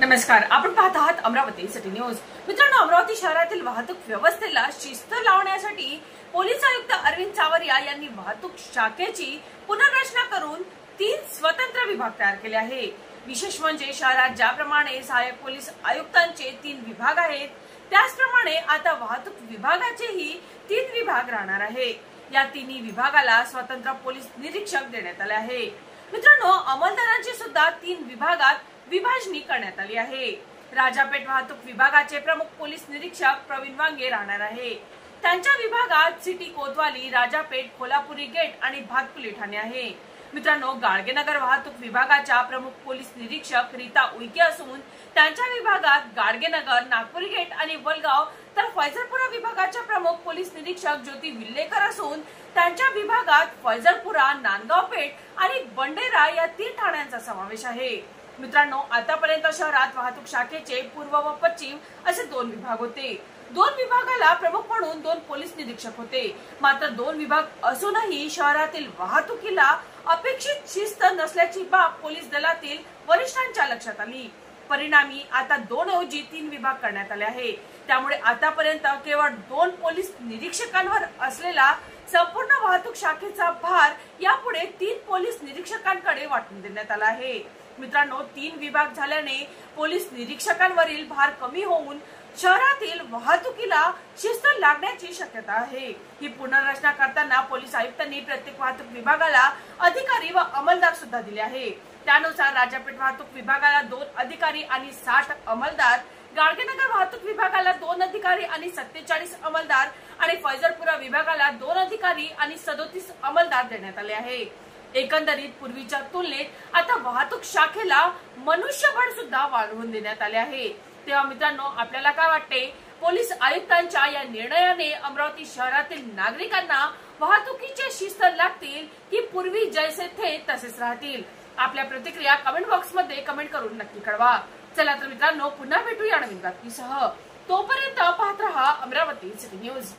नमस्कार, आपण पाहत आहात अमरावती सिटी न्यूज। मित्रांनो, अमरावती शहरातील वाहतूक व्यवस्थेला शिस्त लावण्यासाठी पोलीस आयुक्त अरविंद चावरिया यांनी वाहतूक शाखेची पुनर्रचना करून 3 स्वतंत्र विभाग तयार केले आहे। विशेष म्हणजे शहरात ज्याप्रमाणे सहाय्यक पोलीस आयुक्तांचे 3 विभाग आहेत, त्याचप्रमाणे आता वाहतूक विभागाचेही 3 विभाग राहणार आहे। या 3 विभागाला स्वतंत्र पोलीस निरीक्षक देण्यात आले आहे। मित्रांनो, अंमलदारांची सुद्धा 3 विभागात विभाजणी करण्यात आली आहे। राजापेठ वाहतूक विभागाचे प्रमुख पोलीस निरीक्षक प्रवीण वांगे राहणार आहे। त्यांच्या विभागात सिटी कोतवाली, राजापेठ, कोल्हापुरी गेट आणि भातकुली ठाणे आहे। मित्रांनो, गाडगेनगर वाहतूक विभागाच्या प्रमुख पोलीस निरीक्षक रीता उईके असून त्यांच्या विभागात गाडगेनगर, नागपुरी गेट आणि वलगाव, तर फैजलपुरा विभागाच्या प्रमुख पोलीस निरीक्षक ज्योती विल्लेकर असून त्यांच्या विभागात फैजलपुरा, नांदगाव पेठ आणि बंडेरा या 3 ठाण्यांचा समावेश आहे। मित्रांनो, आतापर्यंत शहरात वाहतूक शाखेचे पूर्व व पश्चिम असे 2 विभाग होते। 2 विभागाला प्रमुख म्हणून 2 पोलीस निरीक्षक होते। मात्र 2 विभाग असूनही शहरातील वाहतुकीला अपेक्षित शिस्त नसल्याची बाब पोलीस दलातील वरिष्ठांच्या लक्षात आली। परिणामी आता 2 ऐवजी 3 विभाग करण्यात आले आहे। त्यामुळे आतापर्यंत केवळ 2 पोलीस निरीक्षकांवर असलेला संपूर्ण वाहतूक शाखेचा भार यापुढे 3 पोलीस निरीक्षकांकडे वाटून देण्यात आला आहे। मित्रांनो, 3 विभाग झाल्याने पोलीस निरीक्षकांवरील भार कमी होऊन शहरातील वाहतुकीला शिस्त लागण्याची शक्यता आहे। ही पुनर्रचना करताना पोलीस आयुक्तांनी प्रत्येक वाहतूक विभागाला अधिकारी व अंमलदार सुद्धा दिले आहे। त्यानुसार राजापेठ वाहतूक विभागाला 2 अधिकारी आणि 60 अंमलदार, गाडगेनगर वाहतूक विभागाला 2 अधिकारी आणि 47 अंमलदार आणि फैजलपुरा विभागाला 2 अधिकारी आणि 37 अंमलदार देण्यात आले आहे। एकंदरीत पूर्वीच्या तुलनेत आता वाहतूक शाखेला मनुष्यबळ सुद्धा वाढवून देण्यात आले आहे। तेव्हा मित्रांनो, आपल्याला काय वाटते, पोलीस आयुक्तांच्या या निर्णयाने अमरावती शहरातील नागरिकांना वाहतुकीचे शिस्त लागतील की पूर्वी जैसे थे तसेच राहतील? आपल्या प्रतिक्रिया कमेंट बॉक्स मध्ये कमेंट करून नक्की कळवा। चला तर मित्रांनो, पुन्हा भेटूया नवीन बातमीसह। तोपर्यंत पाहत रहा अमरावती सिटी न्यूज।